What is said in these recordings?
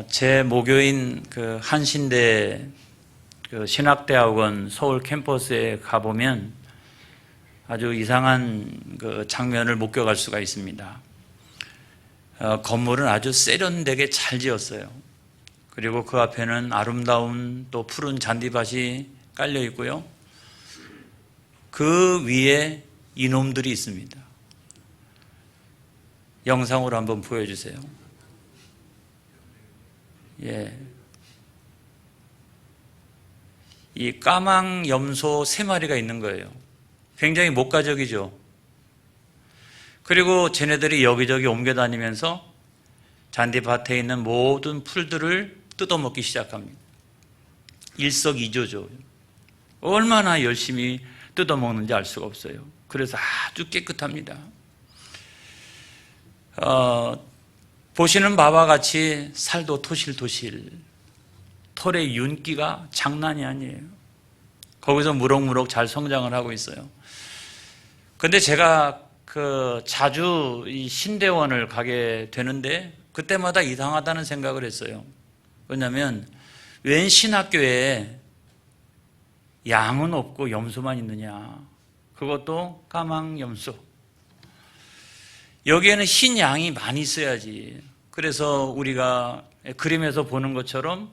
제 모교인 그 한신대 그 신학대학원 서울 캠퍼스에 가보면 아주 이상한 그 장면을 목격할 수가 있습니다. 건물은 아주 세련되게 잘 지었어요. 그리고 그 앞에는 아름다운 또 푸른 잔디밭이 깔려 있고요. 그 위에 이놈들이 있습니다. 영상으로 한번 보여주세요. 예. 이 까망 염소 3마리가 있는 거예요. 굉장히 목가적이죠. 그리고 쟤네들이 여기저기 옮겨 다니면서 잔디밭에 있는 모든 풀들을 뜯어먹기 시작합니다. 일석이조죠. 얼마나 열심히 뜯어먹는지 알 수가 없어요. 그래서 아주 깨끗합니다. 보시는 바와 같이 살도 토실토실, 털의 윤기가 장난이 아니에요. 거기서 무럭무럭 잘 성장을 하고 있어요. 근데 제가 자주 이 신대원을 가게 되는데 그때마다 이상하다는 생각을 했어요. 왜냐하면 웬 신학교에 양은 없고 염소만 있느냐. 그것도 까망 염소. 여기에는 흰 양이 많이 있어야지. 그래서 우리가 그림에서 보는 것처럼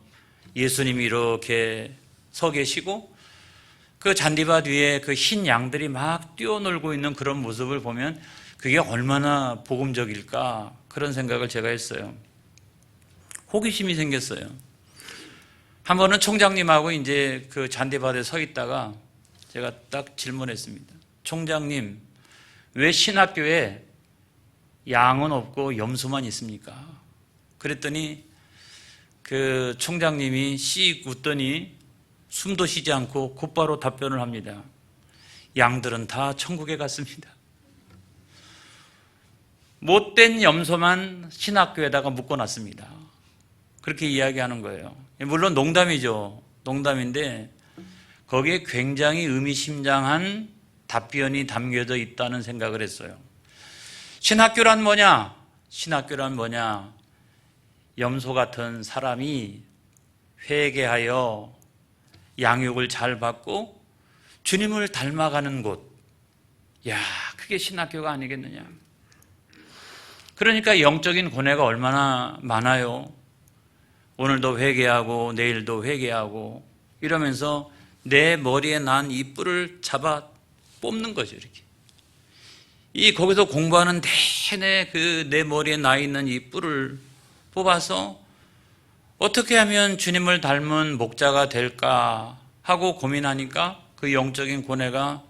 예수님이 이렇게 서 계시고 그 잔디밭 위에 그 흰 양들이 막 뛰어놀고 있는 그런 모습을 보면 그게 얼마나 복음적일까 그런 생각을 제가 했어요. 호기심이 생겼어요. 한 번은 총장님하고 이제 그 잔디밭에 서 있다가 제가 딱 질문했습니다. 총장님, 왜 신학교에 양은 없고 염소만 있습니까? 그랬더니 그 총장님이 씩 웃더니 숨도 쉬지 않고 곧바로 답변을 합니다. 양들은 다 천국에 갔습니다. 못된 염소만 신학교에다가 묶어놨습니다. 그렇게 이야기하는 거예요. 물론 농담이죠. 농담인데 거기에 굉장히 의미심장한 답변이 담겨져 있다는 생각을 했어요. 신학교란 뭐냐? 신학교란 뭐냐? 염소 같은 사람이 회개하여 양육을 잘 받고 주님을 닮아가는 곳. 야, 그게 신학교가 아니겠느냐. 그러니까 영적인 고뇌가 얼마나 많아요. 오늘도 회개하고 내일도 회개하고 이러면서 내 머리에 난 이 뿔을 잡아 뽑는 거죠. 이렇게. 거기서 공부하는 내내 그 내 머리에 나 있는 이 뿔을 뽑아서 어떻게 하면 주님을 닮은 목자가 될까 하고 고민하니까 그 영적인 고뇌가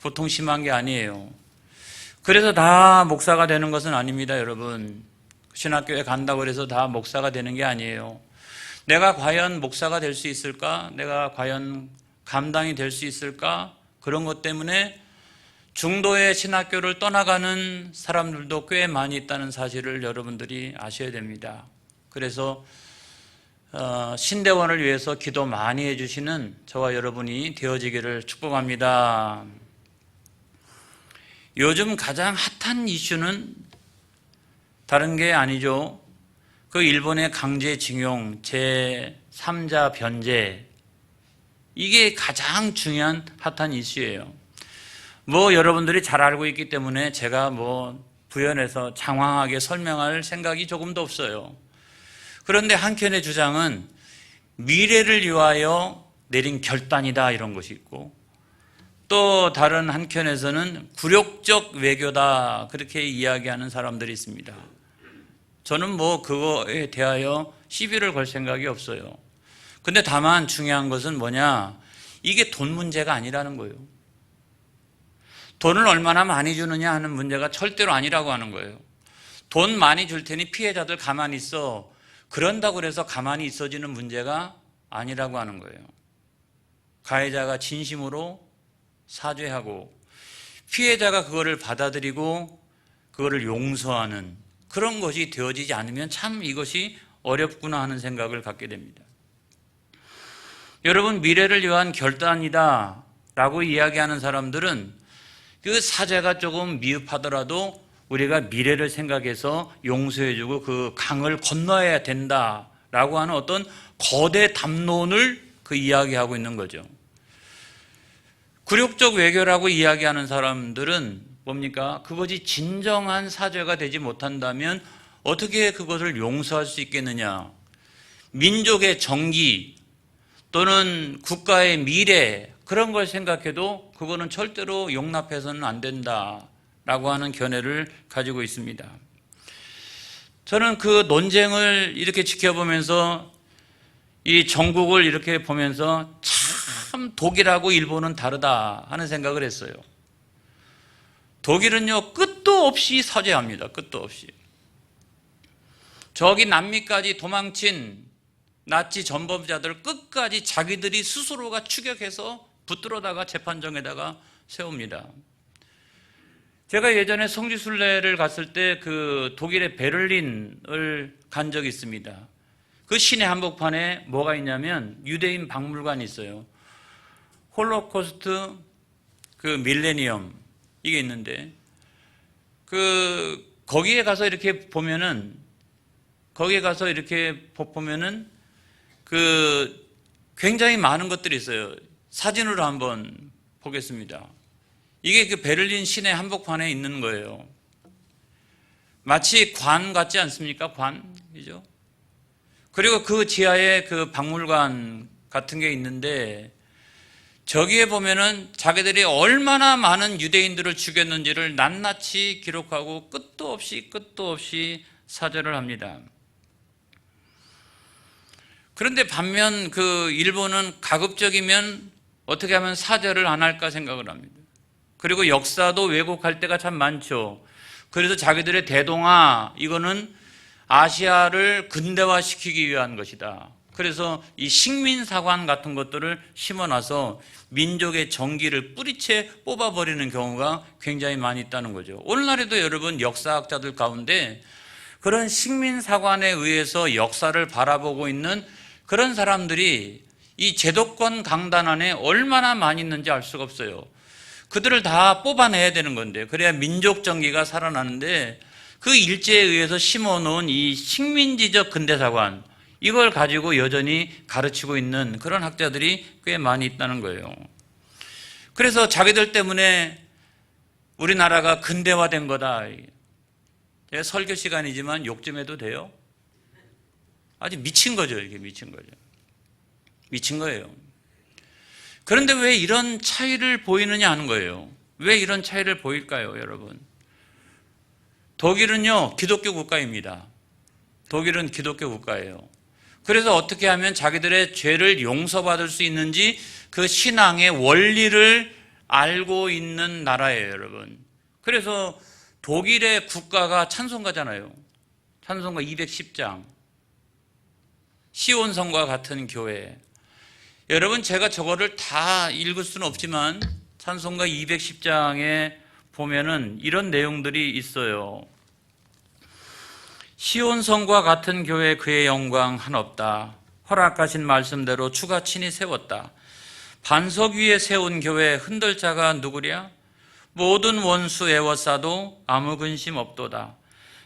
보통 심한 게 아니에요. 그래서 다 목사가 되는 것은 아닙니다, 여러분. 신학교에 간다고 해서 다 목사가 되는 게 아니에요. 내가 과연 목사가 될 수 있을까? 내가 과연 감당이 될 수 있을까? 그런 것 때문에 중도의 신학교를 떠나가는 사람들도 꽤 많이 있다는 사실을 여러분들이 아셔야 됩니다. 그래서 신대원을 위해서 기도 많이 해주시는 저와 여러분이 되어지기를 축복합니다. 요즘 가장 핫한 이슈는 다른 게 아니죠. 그 일본의 강제징용 제3자 변제, 이게 가장 중요한 핫한 이슈예요. 여러분들이 잘 알고 있기 때문에 제가 부연해서 장황하게 설명할 생각이 조금도 없어요. 그런데 한켠의 주장은 미래를 위하여 내린 결단이다 이런 것이 있고, 또 다른 한켠에서는 굴욕적 외교다 그렇게 이야기하는 사람들이 있습니다. 저는 그거에 대하여 시비를 걸 생각이 없어요. 근데 다만 중요한 것은 뭐냐, 이게 돈 문제가 아니라는 거예요. 돈을 얼마나 많이 주느냐 하는 문제가 절대로 아니라고 하는 거예요. 돈 많이 줄 테니 피해자들 가만히 있어, 그런다고 해서 가만히 있어지는 문제가 아니라고 하는 거예요. 가해자가 진심으로 사죄하고 피해자가 그거를 받아들이고 그거를 용서하는 그런 것이 되어지지 않으면 참 이것이 어렵구나 하는 생각을 갖게 됩니다. 여러분, 미래를 위한 결단이다 라고 이야기하는 사람들은 그 사죄가 조금 미흡하더라도 우리가 미래를 생각해서 용서해주고 그 강을 건너야 된다라고 하는 어떤 거대 담론을 그 이야기하고 있는 거죠. 굴욕적 외교라고 이야기하는 사람들은 뭡니까? 그것이 진정한 사죄가 되지 못한다면 어떻게 그것을 용서할 수 있겠느냐? 민족의 정기 또는 국가의 미래 그런 걸 생각해도 그거는 절대로 용납해서는 안 된다라고 하는 견해를 가지고 있습니다. 저는 그 논쟁을 이렇게 지켜보면서 이 전국을 이렇게 보면서 참 독일하고 일본은 다르다 하는 생각을 했어요. 독일은요, 끝도 없이 사죄합니다. 끝도 없이. 저기 남미까지 도망친 나치 전범자들 끝까지 자기들이 스스로가 추격해서 붙들어다가 재판정에다가 세웁니다. 제가 예전에 성지순례를 갔을 때 그 독일의 베를린을 간 적이 있습니다. 그 시내 한복판에 뭐가 있냐면 유대인 박물관이 있어요. 홀로코스트 그 밀레니엄 이게 있는데 거기에 가서 이렇게 보면은 굉장히 많은 것들이 있어요. 사진으로 한번 보겠습니다. 이게 그 베를린 시내 한복판에 있는 거예요. 마치 관 같지 않습니까? 관이죠. 그리고 그 지하에 그 박물관 같은 게 있는데 저기에 보면은 자기들이 얼마나 많은 유대인들을 죽였는지를 낱낱이 기록하고 끝도 없이 사죄를 합니다. 그런데 반면 그 일본은 가급적이면 어떻게 하면 사죄를 안 할까 생각을 합니다. 그리고 역사도 왜곡할 때가 참 많죠. 그래서 자기들의 대동아 이거는 아시아를 근대화시키기 위한 것이다. 그래서 이 식민사관 같은 것들을 심어놔서 민족의 정기를 뿌리채 뽑아버리는 경우가 굉장히 많이 있다는 거죠. 오늘날에도 여러분 역사학자들 가운데 그런 식민사관에 의해서 역사를 바라보고 있는 그런 사람들이 이 제도권 강단 안에 얼마나 많이 있는지 알 수가 없어요. 그들을 다 뽑아내야 되는 건데 그래야 민족 정기가 살아나는데 그 일제에 의해서 심어놓은 이 식민지적 근대사관 이걸 가지고 여전히 가르치고 있는 그런 학자들이 꽤 많이 있다는 거예요. 그래서 자기들 때문에 우리나라가 근대화된 거다. 설교 시간이지만 욕 좀 해도 돼요? 아주 미친 거죠. 이게 미친 거죠. 미친 거예요. 그런데 왜 이런 차이를 보이느냐 하는 거예요. 왜 이런 차이를 보일까요, 여러분? 독일은요, 기독교 국가입니다. 독일은 기독교 국가예요. 그래서 어떻게 하면 자기들의 죄를 용서받을 수 있는지 그 신앙의 원리를 알고 있는 나라예요, 여러분. 그래서 독일의 국가가 찬송가잖아요. 찬송가 210장. 시온성과 같은 교회. 여러분 제가 저거를 다 읽을 수는 없지만 찬송가 210장에 보면은 이런 내용들이 있어요. 시온성과 같은 교회 그의 영광 한없다. 허락하신 말씀대로 주가 친히 세웠다. 반석 위에 세운 교회 흔들 자가 누구랴? 모든 원수 애워싸도 아무 근심 없도다.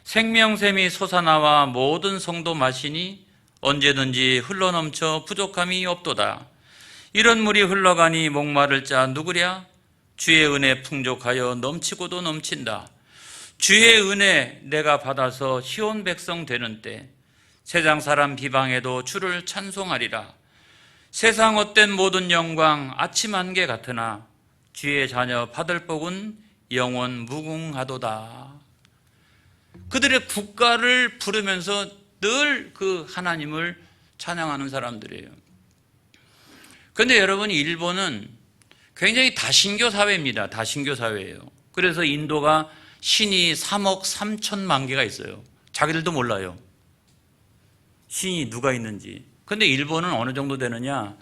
생명샘이 솟아나와 모든 성도 마시니 언제든지 흘러넘쳐 부족함이 없도다. 이런 물이 흘러가니 목마를 자 누구랴? 주의 은혜 풍족하여 넘치고도 넘친다. 주의 은혜 내가 받아서 시온 백성 되는 때 세상 사람 비방해도 주를 찬송하리라. 세상 헛된 모든 영광 아침 안개 같으나 주의 자녀 받을 복은 영원 무궁하도다. 그들의 국가를 부르면서 늘 그 하나님을 찬양하는 사람들이에요. 그런데 여러분 일본은 굉장히 다신교 사회입니다. 다신교 사회예요. 그래서 인도가 신이 3억 3천만 개가 있어요. 자기들도 몰라요. 신이 누가 있는지. 그런데 일본은 어느 정도 되느냐?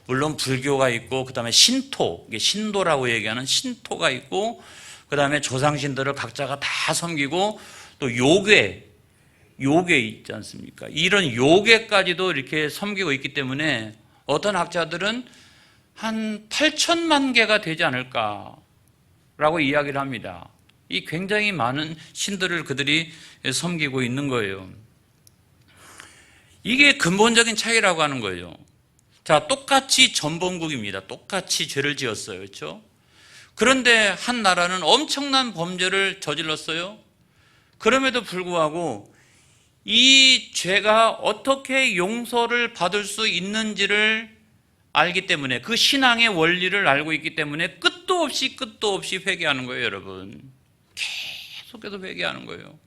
물론 불교가 있고 그 다음에 신토, 이게 신도라고 얘기하는 신토가 있고 그 다음에 조상신들을 각자가 다 섬기고 또 요괴 있지 않습니까? 이런 요괴까지도 이렇게 섬기고 있기 때문에 어떤 학자들은 한 8천만 개가 되지 않을까라고 이야기를 합니다. 이 굉장히 많은 신들을 그들이 섬기고 있는 거예요. 이게 근본적인 차이라고 하는 거예요. 자, 똑같이 전범국입니다. 똑같이 죄를 지었어요. 그렇죠? 그런데 한 나라는 엄청난 범죄를 저질렀어요. 그럼에도 불구하고 이 죄가 어떻게 용서를 받을 수 있는지를 알기 때문에, 그 신앙의 원리를 알고 있기 때문에 끝도 없이 회개하는 거예요, 여러분. 계속해서 회개하는 거예요.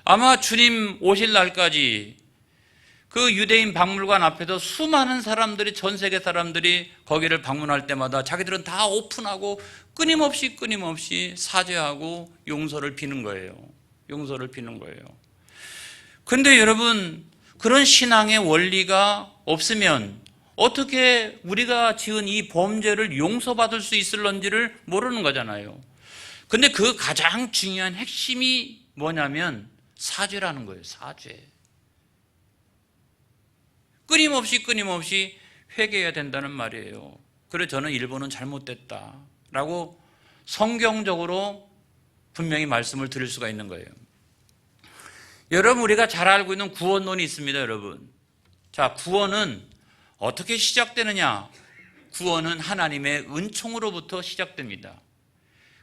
아마 주님 오실 날까지 그 유대인 박물관 앞에서 수많은 사람들이, 전 세계 사람들이 거기를 방문할 때마다 자기들은 다 오픈하고 끊임없이 사죄하고 용서를 비는 거예요. 용서를 비는 거예요. 근데 여러분, 그런 신앙의 원리가 없으면 어떻게 우리가 지은 이 범죄를 용서받을 수 있을런지를 모르는 거잖아요. 근데 그 가장 중요한 핵심이 뭐냐면 사죄라는 거예요. 사죄. 끊임없이 회개해야 된다는 말이에요. 그래서 저는 일본은 잘못됐다라고 성경적으로 분명히 말씀을 드릴 수가 있는 거예요. 여러분, 우리가 잘 알고 있는 구원론이 있습니다, 여러분. 자, 구원은 어떻게 시작되느냐? 구원은 하나님의 은총으로부터 시작됩니다.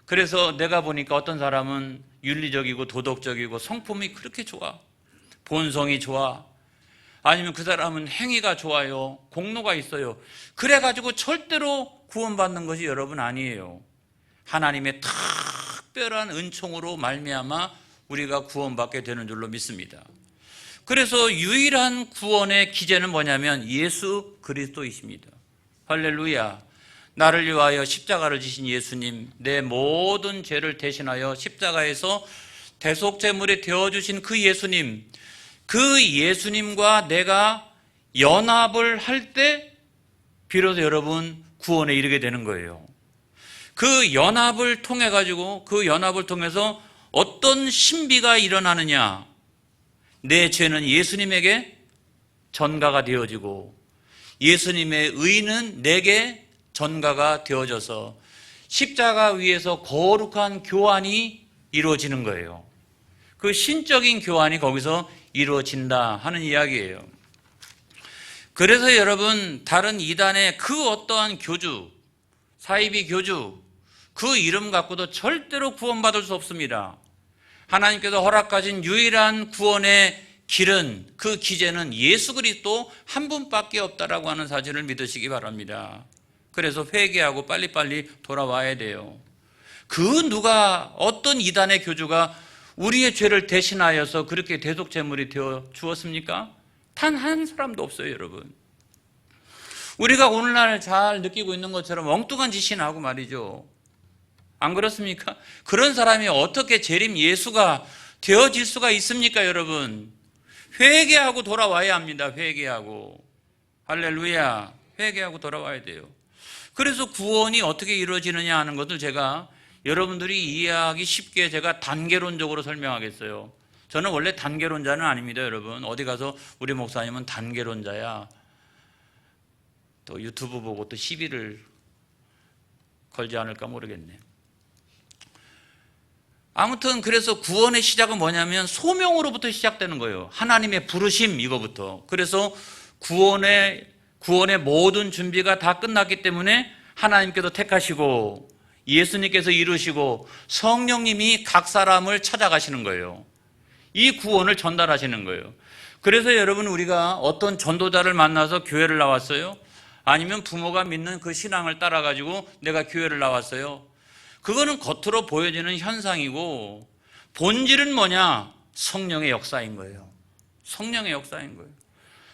그래서 내가 보니까 어떤 사람은 윤리적이고 도덕적이고 성품이 그렇게 좋아, 본성이 좋아, 아니면 그 사람은 행위가 좋아요, 공로가 있어요. 그래가지고 절대로 구원받는 것이 여러분 아니에요. 하나님의 특별한 은총으로 말미암아 우리가 구원받게 되는 줄로 믿습니다. 그래서 유일한 구원의 기제는 뭐냐면 예수 그리스도이십니다. 할렐루야. 나를 위하여 십자가를 지신 예수님, 내 모든 죄를 대신하여 십자가에서 대속제물이 되어주신 그 예수님, 그 예수님과 내가 연합을 할 때 비로소 여러분 구원에 이르게 되는 거예요. 그 연합을 통해 가지고, 그 연합을 통해서 어떤 신비가 일어나느냐? 내 죄는 예수님에게 전가가 되어지고 예수님의 의는 내게 전가가 되어져서 십자가 위에서 거룩한 교환이 이루어지는 거예요. 그 신적인 교환이 거기서 이루어진다 하는 이야기예요. 그래서 여러분, 다른 이단의 그 어떠한 교주, 사이비 교주, 그 이름 갖고도 절대로 구원받을 수 없습니다. 하나님께서 허락하신 유일한 구원의 길은, 그 기제는 예수 그리스도 한 분밖에 없다라고 하는 사실을 믿으시기 바랍니다. 그래서 회개하고 빨리빨리 돌아와야 돼요. 그 누가, 어떤 이단의 교주가 우리의 죄를 대신하여서 그렇게 대속제물이 되어 주었습니까? 단 한 사람도 없어요, 여러분. 우리가 오늘날 잘 느끼고 있는 것처럼 엉뚱한 짓이나 하고 말이죠. 안 그렇습니까? 그런 사람이 어떻게 재림 예수가 되어질 수가 있습니까, 여러분? 회개하고 돌아와야 합니다. 회개하고. 할렐루야. 회개하고 돌아와야 돼요. 그래서 구원이 어떻게 이루어지느냐 하는 것을 제가 여러분들이 이해하기 쉽게 제가 단계론적으로 설명하겠어요. 저는 원래 단계론자는 아닙니다, 여러분. 어디 가서 우리 목사님은 단계론자야, 또 유튜브 보고 또 시비를 걸지 않을까 모르겠네. 아무튼 그래서 구원의 시작은 뭐냐면 소명으로부터 시작되는 거예요. 하나님의 부르심, 이거부터. 그래서 구원의 모든 준비가 다 끝났기 때문에 하나님께서 택하시고 예수님께서 이루시고 성령님이 각 사람을 찾아가시는 거예요. 이 구원을 전달하시는 거예요. 그래서 여러분, 우리가 어떤 전도자를 만나서 교회를 나왔어요? 아니면 부모가 믿는 그 신앙을 따라가지고 내가 교회를 나왔어요? 그거는 겉으로 보여지는 현상이고 본질은 뭐냐? 성령의 역사인 거예요. 성령의 역사인 거예요.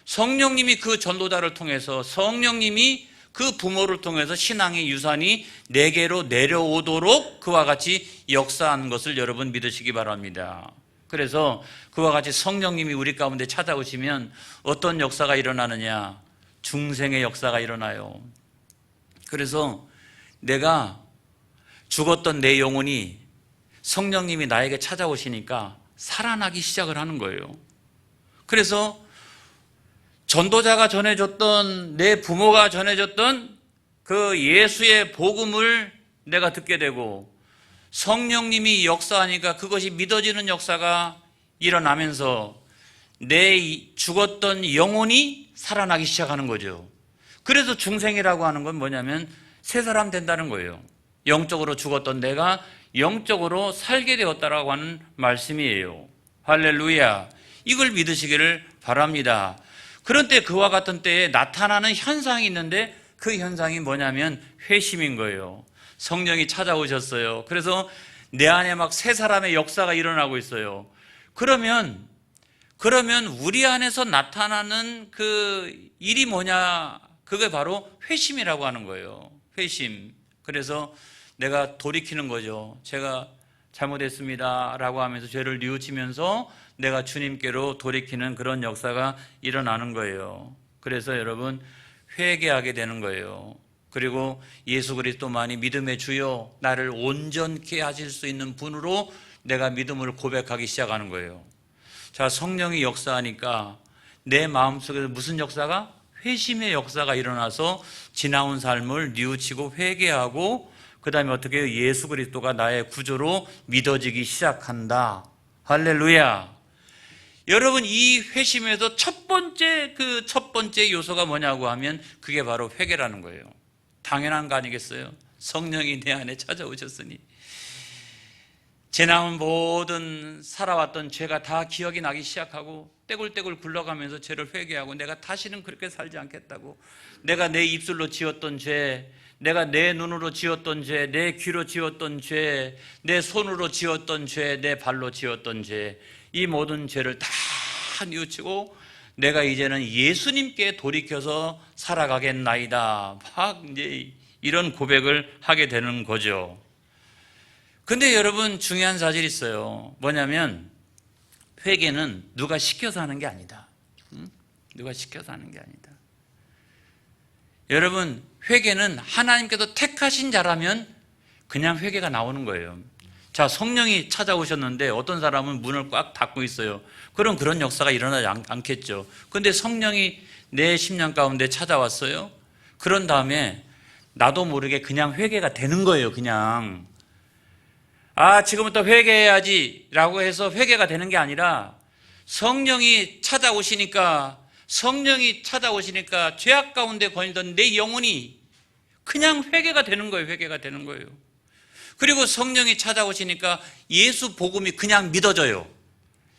성령님이 그 전도자를 통해서, 성령님이 그 부모를 통해서 신앙의 유산이 내게로 내려오도록 그와 같이 역사하는 것을 여러분 믿으시기 바랍니다. 그래서 그와 같이 성령님이 우리 가운데 찾아오시면 어떤 역사가 일어나느냐? 중생의 역사가 일어나요. 그래서 내가 죽었던 내 영혼이 성령님이 나에게 찾아오시니까 살아나기 시작을 하는 거예요. 그래서 전도자가 전해줬던, 내 부모가 전해줬던 그 예수의 복음을 내가 듣게 되고, 성령님이 역사하니까 그것이 믿어지는 역사가 일어나면서 내 죽었던 영혼이 살아나기 시작하는 거죠. 그래서 중생이라고 하는 건 뭐냐면 새 사람 된다는 거예요. 영적으로 죽었던 내가 영적으로 살게 되었다라고 하는 말씀이에요. 할렐루야. 이걸 믿으시기를 바랍니다. 그런데 그와 같은 때에 나타나는 현상이 있는데 그 현상이 뭐냐면 회심인 거예요. 성령이 찾아오셨어요. 그래서 내 안에 막 새 사람의 역사가 일어나고 있어요. 그러면 우리 안에서 나타나는 그 일이 뭐냐? 그게 바로 회심이라고 하는 거예요. 회심. 그래서 내가 돌이키는 거죠. 제가 잘못했습니다 라고 하면서 죄를 뉘우치면서 내가 주님께로 돌이키는 그런 역사가 일어나는 거예요. 그래서 여러분 회개하게 되는 거예요. 그리고 예수 그리스도만이 믿음의 주요 나를 온전케 하실 수 있는 분으로 내가 믿음을 고백하기 시작하는 거예요. 자, 성령이 역사하니까 내 마음속에서 무슨 역사가? 회심의 역사가 일어나서 지나온 삶을 뉘우치고 회개하고 그 다음에 어떻게 해요? 예수 그리스도가 나의 구조로 믿어지기 시작한다. 할렐루야. 여러분 이 회심에서 첫 번째 요소가 뭐냐고 하면 그게 바로 회개라는 거예요. 당연한 거 아니겠어요? 성령이 내 안에 찾아오셨으니 지나온 모든 살아왔던 죄가 다 기억이 나기 시작하고 떼굴떼굴 굴러가면서 죄를 회개하고 내가 다시는 그렇게 살지 않겠다고, 내가 내 입술로 지었던 죄, 내가 내 눈으로 지었던 죄, 내 귀로 지었던 죄, 내 손으로 지었던 죄, 내 발로 지었던 죄, 이 모든 죄를 다 뉘우치고 내가 이제는 예수님께 돌이켜서 살아가겠나이다. 막 이제 이런 고백을 하게 되는 거죠. 근데 여러분 중요한 사실이 있어요. 뭐냐면 회개는 누가 시켜서 하는 게 아니다. 누가 시켜서 하는 게 아니다. 여러분 회개는 하나님께서 택하신 자라면 그냥 회개가 나오는 거예요. 자, 성령이 찾아오셨는데 어떤 사람은 문을 꽉 닫고 있어요. 그럼 그런 역사가 일어나지 않겠죠. 근데 성령이 내 심령 가운데 찾아왔어요. 그런 다음에 나도 모르게 그냥 회개가 되는 거예요. 그냥 지금부터 회개해야지 라고 해서 회개가 되는 게 아니라 성령이 찾아오시니까 죄악 가운데 걸리던 내 영혼이 그냥 회개가 되는 거예요. 회개가 되는 거예요. 그리고 성령이 찾아오시니까 예수 복음이 그냥 믿어져요.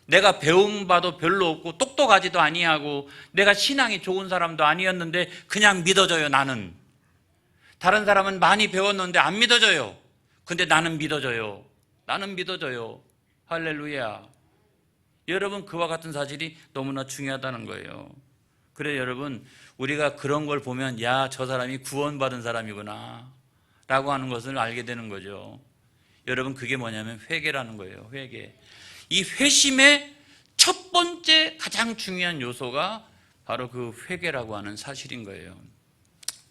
내가 배운 바도 별로 없고 똑똑하지도 아니하고 내가 신앙이 좋은 사람도 아니었는데 그냥 믿어져요. 나는. 다른 사람은 많이 배웠는데 안 믿어져요. 근데 나는 믿어져요. 나는 믿어져요. 할렐루야. 여러분 그와 같은 사실이 너무나 중요하다는 거예요. 그래 여러분 우리가 그런 걸 보면 야, 저 사람이 구원받은 사람이구나 라고 하는 것을 알게 되는 거죠. 여러분 그게 뭐냐면 회개라는 거예요. 회개. 이 회심의 첫 번째 가장 중요한 요소가 바로 그 회개라고 하는 사실인 거예요.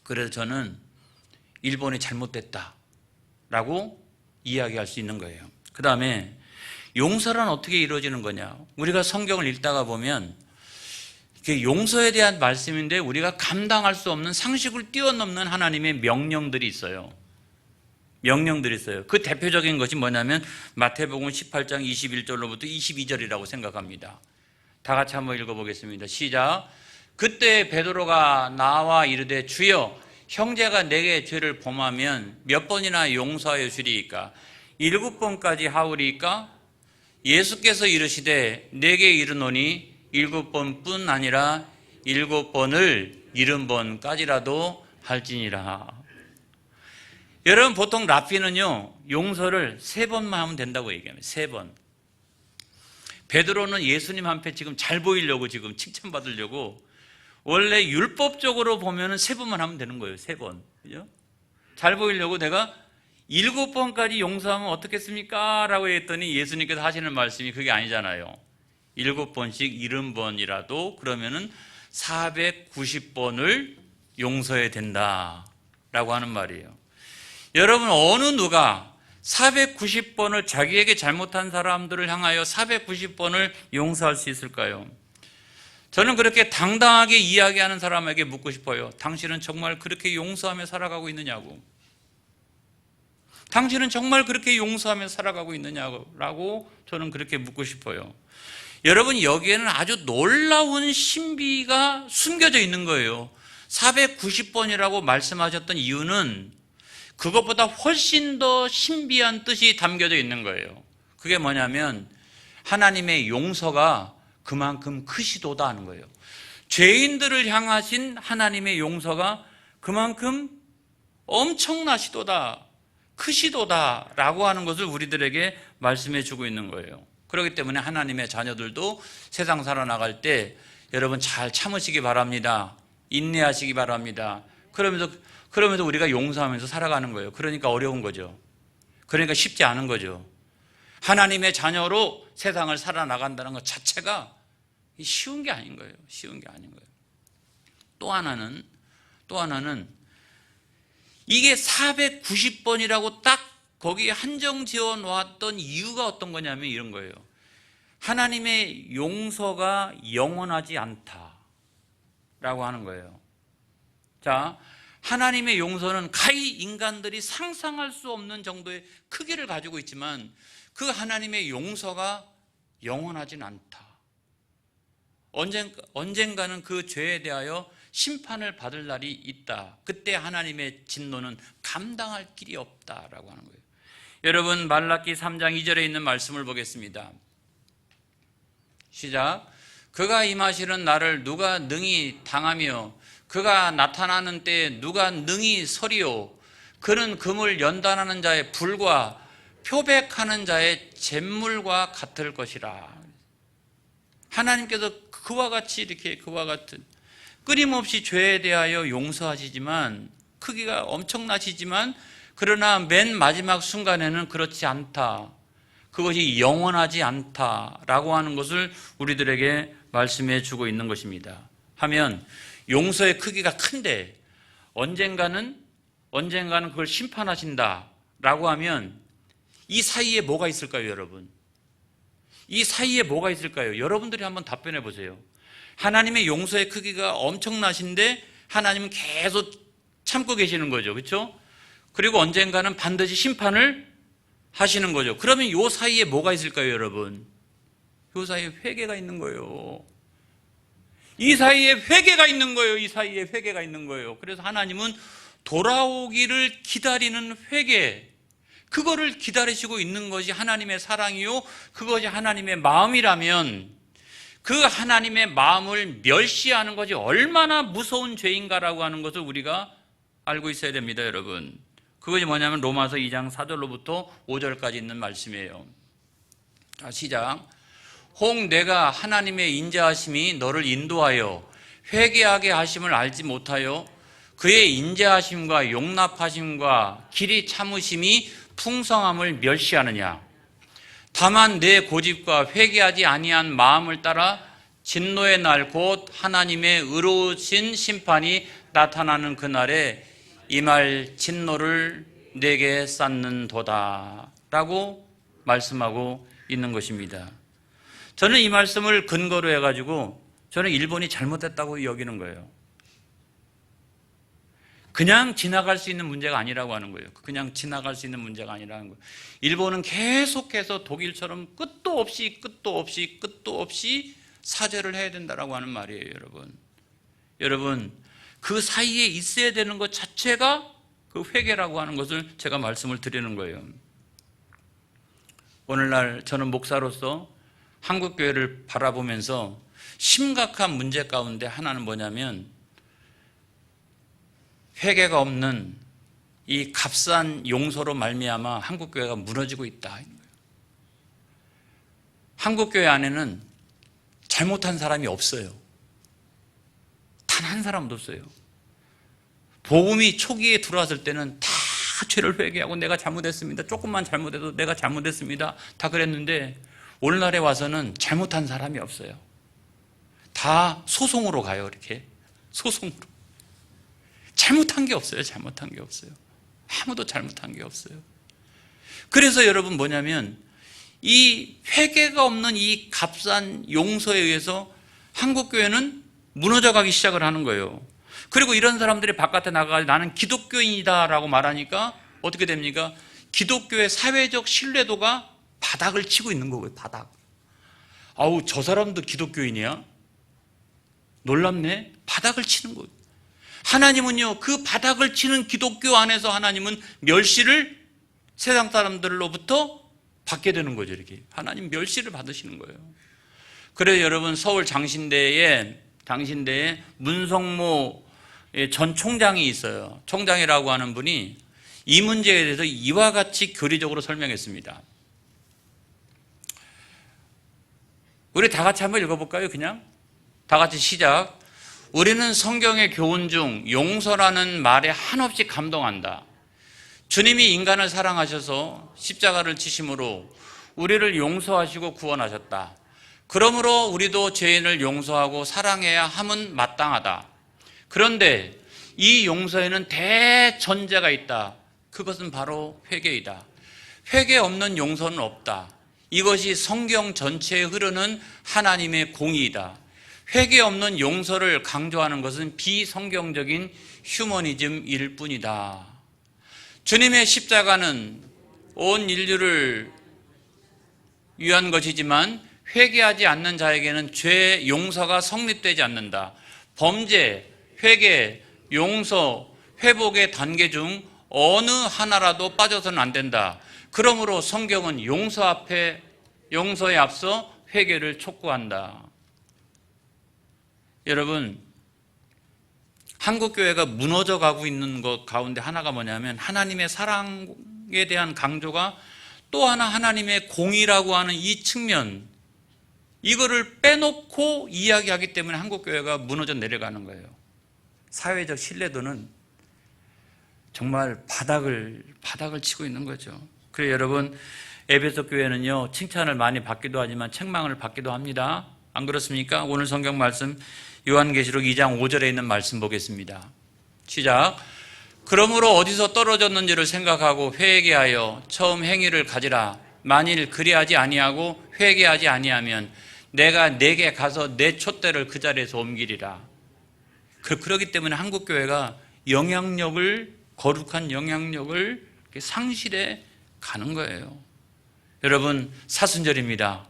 그래서 저는 일본이 잘못됐다라고 이야기할 수 있는 거예요. 그 다음에 용서란 어떻게 이루어지는 거냐? 우리가 성경을 읽다가 보면 용서에 대한 말씀인데 우리가 감당할 수 없는 상식을 뛰어넘는 하나님의 명령들이 있어요. 명령들이 있어요. 그 대표적인 것이 뭐냐면 마태복음 18장 21절로부터 22절이라고 생각합니다. 다 같이 한번 읽어보겠습니다. 시작. 그때 베드로가 나와 이르되 주여, 형제가 내게 죄를 범하면 몇 번이나 용서하여 주리이까? 7번까지 하오리이까? 예수께서 이르시되 내게 이르노니 7번뿐 아니라 7번을 70번까지라도 할지니라. 여러분 보통 랍비는요 용서를 3번만 하면 된다고 얘기합니다. 3번. 베드로는 예수님 앞에 지금 잘 보이려고 지금 칭찬받으려고 원래 율법적으로 보면은 3번만 하면 되는 거예요. 3번. 그죠? 잘 보이려고 내가 7번까지 용서하면 어떻겠습니까? 라고 했더니 예수님께서 하시는 말씀이 그게 아니잖아요. 7번씩 70번이라도 그러면은 490번을 용서해야 된다 라고 하는 말이에요. 여러분 어느 누가 490번을 자기에게 잘못한 사람들을 향하여 490번을 용서할 수 있을까요? 저는 그렇게 당당하게 이야기하는 사람에게 묻고 싶어요. 당신은 정말 그렇게 용서하며 살아가고 있느냐고. 당신은 정말 그렇게 용서하며 살아가고 있느냐고 저는 그렇게 묻고 싶어요. 여러분, 여기에는 아주 놀라운 신비가 숨겨져 있는 거예요. 490번이라고 말씀하셨던 이유는 그것보다 훨씬 더 신비한 뜻이 담겨져 있는 거예요. 그게 뭐냐면 하나님의 용서가 그만큼 크시도다 하는 거예요. 죄인들을 향하신 하나님의 용서가 그만큼 엄청나시도다, 크시도다 라고 하는 것을 우리들에게 말씀해 주고 있는 거예요. 그렇기 때문에 하나님의 자녀들도 세상 살아나갈 때 여러분 잘 참으시기 바랍니다. 인내하시기 바랍니다. 그러면서 우리가 용서하면서 살아가는 거예요. 그러니까 어려운 거죠. 그러니까 쉽지 않은 거죠. 하나님의 자녀로 세상을 살아나간다는 것 자체가 쉬운 게 아닌 거예요. 쉬운 게 아닌 거예요. 또 하나는 이게 490번이라고 딱 거기에 한정 지어 놓았던 이유가 어떤 거냐면 이런 거예요. 하나님의 용서가 영원하지 않다라고 하는 거예요. 자, 하나님의 용서는 가히 인간들이 상상할 수 없는 정도의 크기를 가지고 있지만 그 하나님의 용서가 영원하진 않다. 언젠가는 그 죄에 대하여 심판을 받을 날이 있다. 그때 하나님의 진노는 감당할 길이 없다라고 하는 거예요. 여러분, 말라기 3장 2절에 있는 말씀을 보겠습니다. 시작. 그가 임하시는 날을 누가 능히 당하며 그가 나타나는 때에 누가 능히 서리요. 그는 금을 연단하는 자의 불과 표백하는 자의 잿물과 같을 것이라. 하나님께서 그와 같은 끊임없이 죄에 대하여 용서하시지만 크기가 엄청나시지만 그러나 맨 마지막 순간에는 그렇지 않다. 그것이 영원하지 않다라고 하는 것을 우리들에게 말씀해 주고 있는 것입니다. 하면 용서의 크기가 큰데 언젠가는 그걸 심판하신다라고 하면 이 사이에 뭐가 있을까요, 여러분? 이 사이에 뭐가 있을까요? 여러분들이 한번 답변해 보세요. 하나님의 용서의 크기가 엄청나신데 하나님은 계속 참고 계시는 거죠. 그렇죠? 그리고 언젠가는 반드시 심판을 하시는 거죠. 그러면 이 사이에 뭐가 있을까요, 여러분? 이 사이에 회개가 있는 거예요. 이 사이에 회개가 있는 거예요. 이 사이에 회개가 있는 거예요. 그래서 하나님은 돌아오기를 기다리는 회개, 그거를 기다리시고 있는 것이 하나님의 사랑이요, 그것이 하나님의 마음이라면 그 하나님의 마음을 멸시하는 것이 얼마나 무서운 죄인가라고 하는 것을 우리가 알고 있어야 됩니다, 여러분. 그것이 뭐냐면 로마서 2장 4절로부터 5절까지 있는 말씀이에요. 자, 시작. 혹 내가 하나님의 인자하심이 너를 인도하여 회개하게 하심을 알지 못하여 그의 인자하심과 용납하심과 길이 참으심이 풍성함을 멸시하느냐. 다만 내 고집과 회개하지 아니한 마음을 따라 진노의 날 곧 하나님의 의로우신 심판이 나타나는 그날에 임할 진노를 내게 쌓는도다 라고 말씀하고 있는 것입니다. 저는 이 말씀을 근거로 해가지고 저는 일본이 잘못했다고 여기는 거예요. 그냥 지나갈 수 있는 문제가 아니라고 하는 거예요. 그냥 지나갈 수 있는 문제가 아니라는 거예요. 일본은 계속해서 독일처럼 끝도 없이 사죄를 해야 된다라고 하는 말이에요, 여러분. 여러분, 그 사이에 있어야 되는 것 자체가 그 회개라고 하는 것을 제가 말씀을 드리는 거예요. 오늘날 저는 목사로서 한국교회를 바라보면서 심각한 문제 가운데 하나는 뭐냐면 회개가 없는 이 값싼 용서로 말미암아 한국교회가 무너지고 있다. 한국교회 안에는 잘못한 사람이 없어요. 단 한 사람도 없어요. 복음이 초기에 들어왔을 때는 다 죄를 회개하고 내가 잘못했습니다. 조금만 잘못해도 내가 잘못했습니다. 다 그랬는데 오늘날에 와서는 잘못한 사람이 없어요. 다 소송으로 가요. 이렇게 소송으로. 잘못한 게 없어요. 잘못한 게 없어요. 아무도 잘못한 게 없어요. 그래서 여러분 뭐냐면 이 회개가 없는 이 값싼 용서에 의해서 한국교회는 무너져가기 시작을 하는 거예요. 그리고 이런 사람들이 바깥에 나가서 나는 기독교인이다 라고 말하니까 어떻게 됩니까? 기독교의 사회적 신뢰도가 바닥을 치고 있는 거고요. 바닥. 아우, 저 사람도 기독교인이야? 놀랍네. 바닥을 치는 거예요. 하나님은요, 그 바닥을 치는 기독교 안에서 하나님은 멸시를 세상 사람들로부터 받게 되는 거죠. 이렇게 하나님 멸시를 받으시는 거예요. 그래서 여러분, 서울 당신대에 문성모 전 총장이 있어요. 총장이라고 하는 분이 이 문제에 대해서 이와 같이 교리적으로 설명했습니다. 우리 다 같이 한번 읽어볼까요? 그냥 다 같이 시작. 우리는 성경의 교훈 중 용서라는 말에 한없이 감동한다. 주님이 인간을 사랑하셔서 십자가를 지심으로 우리를 용서하시고 구원하셨다. 그러므로 우리도 죄인을 용서하고 사랑해야 함은 마땅하다. 그런데 이 용서에는 대전제가 있다. 그것은 바로 회개이다. 회개 없는 용서는 없다. 이것이 성경 전체에 흐르는 하나님의 공의이다. 회개 없는 용서를 강조하는 것은 비성경적인 휴머니즘일 뿐이다. 주님의 십자가는 온 인류를 위한 것이지만 회개하지 않는 자에게는 죄 용서가 성립되지 않는다. 범죄, 회개, 용서, 회복의 단계 중 어느 하나라도 빠져서는 안 된다. 그러므로 성경은 용서에 앞서 회개를 촉구한다. 여러분, 한국교회가 무너져 가고 있는 것 가운데 하나가 뭐냐면 하나님의 사랑에 대한 강조가 또 하나 하나님의 공의라고 하는 이 측면, 이거를 빼놓고 이야기하기 때문에 한국교회가 무너져 내려가는 거예요. 사회적 신뢰도는 정말 바닥을 치고 있는 거죠. 그래서 여러분, 에베소 교회는요, 칭찬을 많이 받기도 하지만 책망을 받기도 합니다. 안 그렇습니까? 오늘 성경 말씀 요한계시록 2장 5절에 있는 말씀 보겠습니다. 시작. 그러므로 어디서 떨어졌는지를 생각하고 회개하여 처음 행위를 가지라. 만일 그리하지 아니하고 회개하지 아니하면 내가 내게 가서 내 촛대를 그 자리에서 옮기리라. 그렇기 때문에 한국교회가 거룩한 영향력을 상실해 가는 거예요. 여러분, 사순절입니다.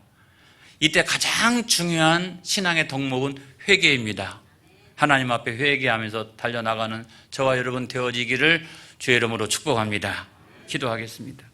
이때 가장 중요한 신앙의 덕목은 회개입니다. 하나님 앞에 회개하면서 달려나가는 저와 여러분 되어지기를 주의 이름으로 축복합니다. 기도하겠습니다.